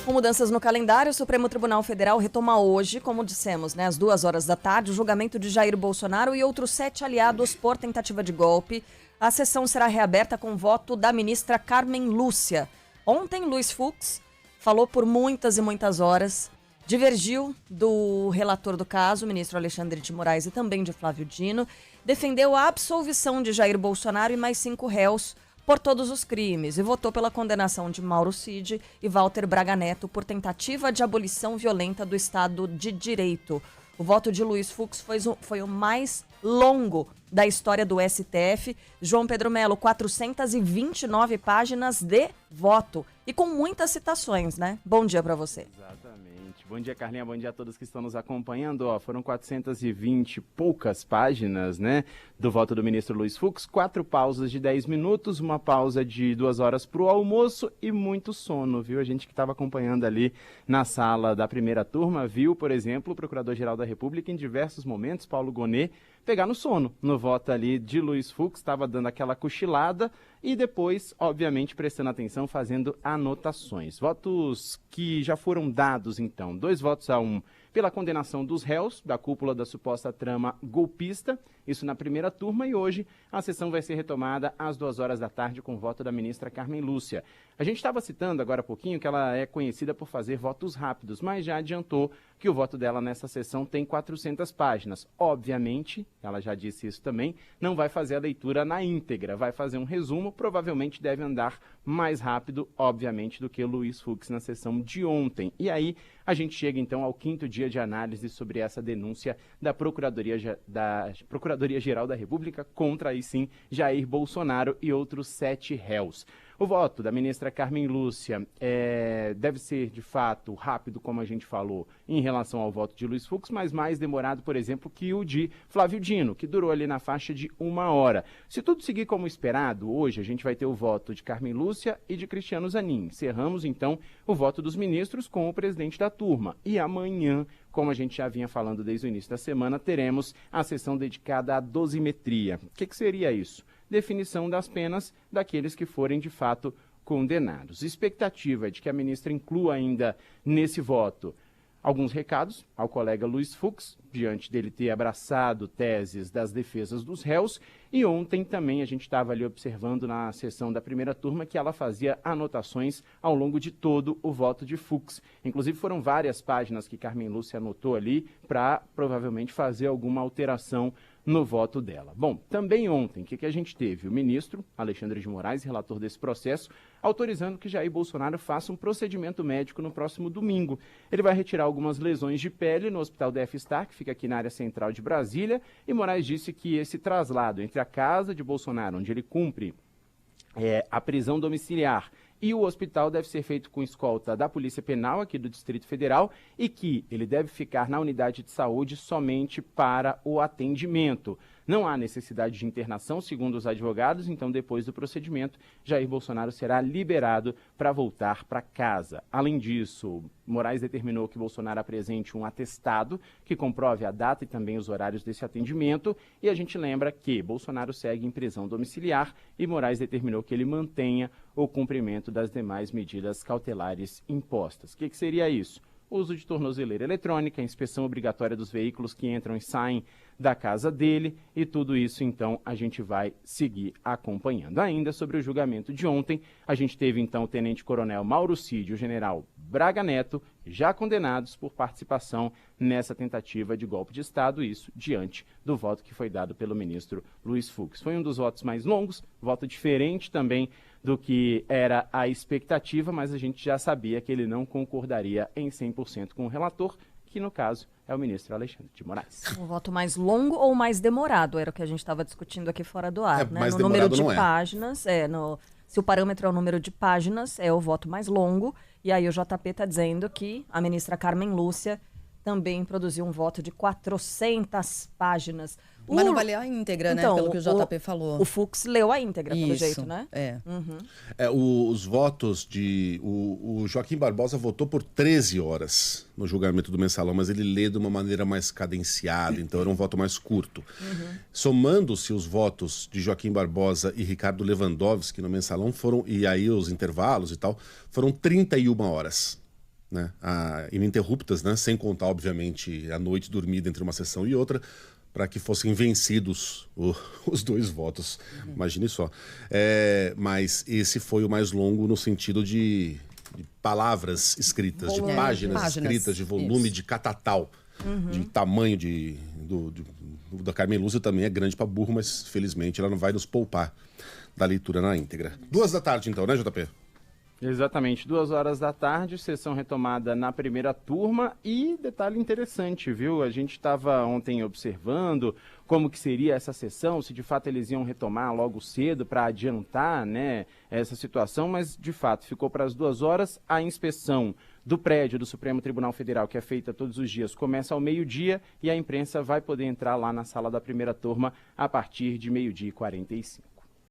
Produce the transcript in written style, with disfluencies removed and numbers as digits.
Com mudanças no calendário, o Supremo Tribunal Federal retoma hoje, como dissemos, às 14h, o julgamento de Jair Bolsonaro e outros 7 aliados por tentativa de golpe. A sessão será reaberta com voto da ministra Carmen Lúcia. Ontem, Luiz Fux falou por muitas e muitas horas, divergiu do relator do caso, o ministro Alexandre de Moraes, e também de Flávio Dino, defendeu a absolvição de Jair Bolsonaro e mais 5 réus por todos os crimes e votou pela condenação de Mauro Cid e Walter Braga Neto por tentativa de abolição violenta do Estado de Direito. O voto de Luiz Fux foi o mais longo da história do STF. João Pedro Melo, 429 páginas de voto e com muitas citações, né? Bom dia para você. Exatamente. Bom dia, Carlinha. Bom dia a todos que estão nos acompanhando. Foram 420 poucas páginas, do voto do ministro Luiz Fux. 4 pausas de 10 minutos, uma pausa de 2 horas para o almoço e muito sono, viu? A gente que estava acompanhando ali na sala da primeira turma viu, por exemplo, o Procurador-Geral da República em diversos momentos, Paulo Gonet, pegar no sono no voto ali de Luiz Fux, estava dando aquela cochilada e depois, obviamente, prestando atenção, fazendo anotações. Votos que já foram dados, então, 2-1 pela condenação dos réus da cúpula da suposta trama golpista, isso na primeira turma, e hoje a sessão vai ser retomada às 14h com o voto da ministra Carmen Lúcia. A gente estava citando agora há pouquinho que ela é conhecida por fazer votos rápidos, mas já adiantou que o voto dela nessa sessão tem 400 páginas. Obviamente, ela já disse isso também, não vai fazer a leitura na íntegra, vai fazer um resumo, provavelmente deve andar mais rápido, obviamente, do que o Luiz Fux na sessão de ontem. E aí a gente chega então ao 5º dia de análise sobre essa denúncia da Procuradoria-Geral da República contra, aí sim, Jair Bolsonaro e outros 7 réus. O voto da ministra Carmen Lúcia deve ser, de fato, rápido, como a gente falou, em relação ao voto de Luiz Fux, mas mais demorado, por exemplo, que o de Flávio Dino, que durou ali na faixa de 1 hora. Se tudo seguir como esperado, hoje a gente vai ter o voto de Carmen Lúcia e de Cristiano Zanin. Encerramos, então, o voto dos ministros com o presidente da turma. E amanhã, como a gente já vinha falando desde o início da semana, teremos a sessão dedicada à dosimetria. O que seria isso? Definição das penas daqueles que forem, de fato, condenados. Expectativa é de que a ministra inclua ainda nesse voto alguns recados ao colega Luiz Fux, diante dele ter abraçado teses das defesas dos réus, e ontem também a gente estava ali observando na sessão da primeira turma que ela fazia anotações ao longo de todo o voto de Fux. Inclusive foram várias páginas que Carmen Lúcia anotou ali para provavelmente fazer alguma alteração no voto dela. Bom, também ontem, o que a gente teve? O ministro Alexandre de Moraes, relator desse processo, autorizando que Jair Bolsonaro faça um procedimento médico no próximo domingo. Ele vai retirar algumas lesões de pele no Hospital DF-Star, que fica aqui na área central de Brasília, e Moraes disse que esse traslado entre a casa de Bolsonaro, onde ele cumpre a prisão domiciliar, e o hospital deve ser feito com escolta da Polícia Penal aqui do Distrito Federal e que ele deve ficar na unidade de saúde somente para o atendimento. Não há necessidade de internação, segundo os advogados, então depois do procedimento, Jair Bolsonaro será liberado para voltar para casa. Além disso, Moraes determinou que Bolsonaro apresente um atestado que comprove a data e também os horários desse atendimento, e a gente lembra que Bolsonaro segue em prisão domiciliar e Moraes determinou que ele mantenha o cumprimento das demais medidas cautelares impostas. O que seria isso? Uso de tornozeleira eletrônica, inspeção obrigatória dos veículos que entram e saem da casa dele, e tudo isso, então, a gente vai seguir acompanhando. Ainda sobre o julgamento de ontem, a gente teve, então, o tenente-coronel Mauro Cid e o general Braga Neto, já condenados por participação nessa tentativa de golpe de Estado, isso diante do voto que foi dado pelo ministro Luiz Fux. Foi um dos votos mais longos, voto diferente também do que era a expectativa, mas a gente já sabia que ele não concordaria em 100% com o relator, que no caso é o ministro Alexandre de Moraes. O voto mais longo ou mais demorado? Era o que a gente estava discutindo aqui fora do ar, né? Mais no número de não páginas, se o parâmetro é o número de páginas, é o voto mais longo, e aí o JP está dizendo que a ministra Carmen Lúcia também produziu um voto de 400 páginas. Mas não vai ler a íntegra, então, né? Pelo que o JP falou. O Fux leu a íntegra, pelo jeito, né? Os votos de... O Joaquim Barbosa votou por 13 horas no julgamento do Mensalão, mas ele lê de uma maneira mais cadenciada, então era um voto mais curto. Somando-se os votos de Joaquim Barbosa e Ricardo Lewandowski no Mensalão, e aí os intervalos e tal, foram 31 horas. né, ininterruptas, né, sem contar, obviamente, a noite dormida entre uma sessão e outra, para que fossem vencidos os 2 votos. Imagine só. Mas esse foi o mais longo no sentido de palavras escritas, de páginas escritas, de volume, de catatal, de tamanho da Carmen Lúcia também é grande para burro, mas felizmente ela não vai nos poupar da leitura na íntegra. 2 da tarde então, né, JP? Exatamente, 2 horas da tarde, sessão retomada na primeira turma e detalhe interessante, viu? A gente estava ontem observando como que seria essa sessão, se de fato eles iam retomar logo cedo para adiantar, né, essa situação, mas de fato ficou para as 2 horas. A inspeção do prédio do Supremo Tribunal Federal, que é feita todos os dias, começa ao meio-dia e a imprensa vai poder entrar lá na sala da primeira turma a partir de 12h45.